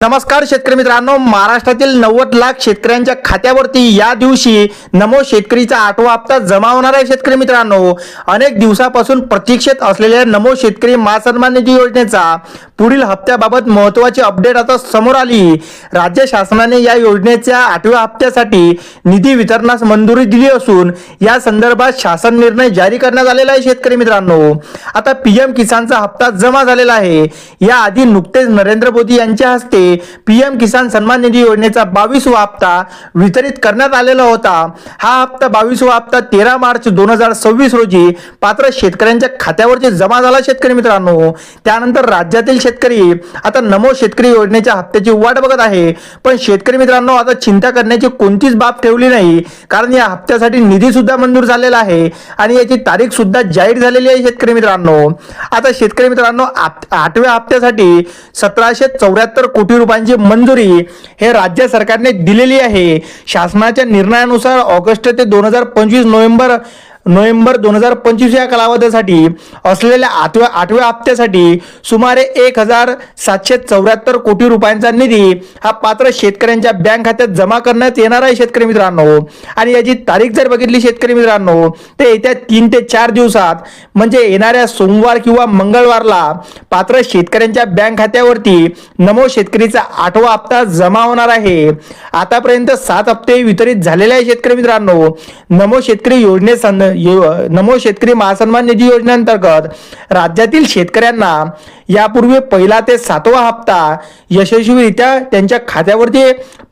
नमस्कार शेतकरी मित्रांनो, महाराष्ट्रातील 90 लाख शेतकऱ्यांच्या खात्यावरती या दिवशी नमो शेतकरीचा 8वा हप्ता जमा होणार आहे. शेतकरी मित्रांनो, अनेक दिवसापासून प्रतीक्षेत असलेल्या नमो शेतकरी महासन्मान निधी योजनेचा पुढील हप्त्याबाबत महत्त्वाची अपडेट आता समोर आली. राज्य शासनाने या योजनेच्या 8व्या हप्त्यासाठी निधी वितरणास मंजुरी दिली असून या संदर्भात शासन निर्णय जारी करण्यात आलेला आहे. शेतकरी मित्रांनो, आता पीएम किसानचा हप्ता जमा झालेला आहे. याआधी नुकतेच नरेंद्र मोदी यांच्या हस्ते पीएम किसान सन्मान निधी योजनेचा 22वा हप्ता वितरित करण्यात आलेला होता. हा हप्ता 22वा हप्ता 13 मार्च 2026 रोजी पात्र शेतकऱ्यांच्या खात्यावरती जमा झाला. शेतकरी मित्रांनो, त्यानंतर राज्यातील शेतकरी आता नमो शेतकरी योजनेच्या हप्त्याची वाट बघत आहे. पण शेतकरी मित्रांनो, आता चिंता करण्याची कोणतीच बाब ठेवली नाही, कारण या हप्त्यासाठी निधी सुद्धा मंजूर झालेला आहे आणि याची तारीख सुद्धा जाहीर झालेली आहे. शेतकरी मित्रांनो, आता शेतकरी मित्रांनो, 8व्या हप्त्यासाठी 1774 कोटी रुपयांची मंजुरी हे राज्य सरकारने दिलेली आहे. शासनाच्या निर्णयानुसार ऑगस्ट ते 2025 नोव्हेंबर 2025 या कालावधीसाठी असलेल्या 8व्या हप्त्यासाठी सुमारे 1774 कोटी रुपयांचा निधी हा पात्र शेतकऱ्यांच्या बँक खात्यात जमा करण्यात येणार आहे. शेतकरी मित्रांनो, आणि याची तारीख जर बघितली शेतकरी मित्रांनो, ते येत्या 3 ते 4 दिवसात म्हणजे येणाऱ्या सोमवार किंवा मंगळवारला पात्र शेतकऱ्यांच्या बँक खात्यावरती नमो शेतकरीचा 8वा हप्ता जमा होणार आहे. आतापर्यंत 7 हप्ते वितरित झालेले आहे. शेतकरी मित्रांनो, नमो शेतकरी महासन्मान निधी योजनेअंतर्गत राज्यातील शेतकऱ्यांना यापूर्वी पहिला ते 7वा हप्ता यशस्वीरित्या त्यांच्या खात्यावरती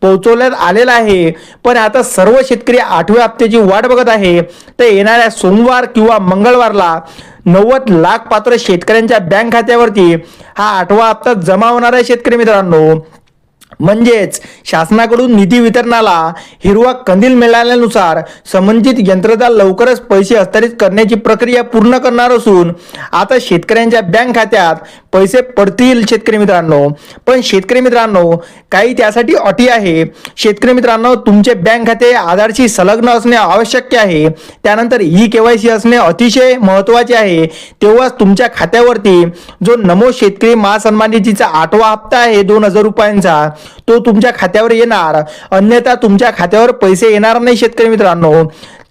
पोहोचवण्यात आलेला आहे. पण आता सर्व शेतकरी 8व्या हप्त्याची वाट बघत आहे. तर येणाऱ्या सोमवार किंवा मंगळवारला 90 लाख पात्र शेतकऱ्यांच्या बँक खात्यावरती हा 8वा हप्ता जमा होणार आहे. शेतकरी मित्रांनो, म्हणजेच शासनाकडून निधी वितरणाला हिरवा कंदील मिळाल्यानुसार संबंधित यंत्रणा लवकरच पैसे हस्तांतरित करण्याची प्रक्रिया पूर्ण करणार असून आता शेतकऱ्यांच्या बँक खात्यात पैसे पडतील. शेतकरी मित्रांनो, पण शेतकरी मित्रांनो, काही त्यासाठी अटी आहे. शेतकरी मित्रांनो, तुमचे बँक खाते आधारशी संलग्न असणे आवश्यक आहे. त्यानंतर ई-केवायसी असणे अतिशय महत्त्वाचे आहे. तेव्हाच तुमच्या खात्यावरती जो नमो शेतकरी महासन्मान निधीचा 8वा हप्ता आहे 2000 रुपयांचा, तो तुमच्या खात्यावर येणार, अन्यथा तुमच्या खात्यावर पैसे येणार नाही. शेतकरी मित्रांनो,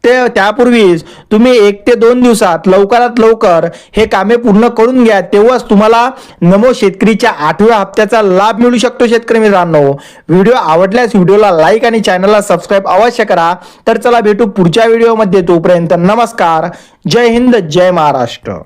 त्यापूर्वीच तुम्ही 1 ते 2 दिवसात लवकरात लवकर हे कामे पूर्ण करून घ्या, तेव्हाच तुम्हाला नमो शेतकरीच्या 8व्या हप्त्याचा लाभ मिळू शकतो. शेतकरी मित्रांनो, व्हिडिओ आवडल्यास व्हिडिओला लाईक आणि चॅनलला सबस्क्राईब अवश्य करा. तर चला भेटू पुढच्या व्हिडिओमध्ये. तोपर्यंत नमस्कार, जय हिंद, जय महाराष्ट्र.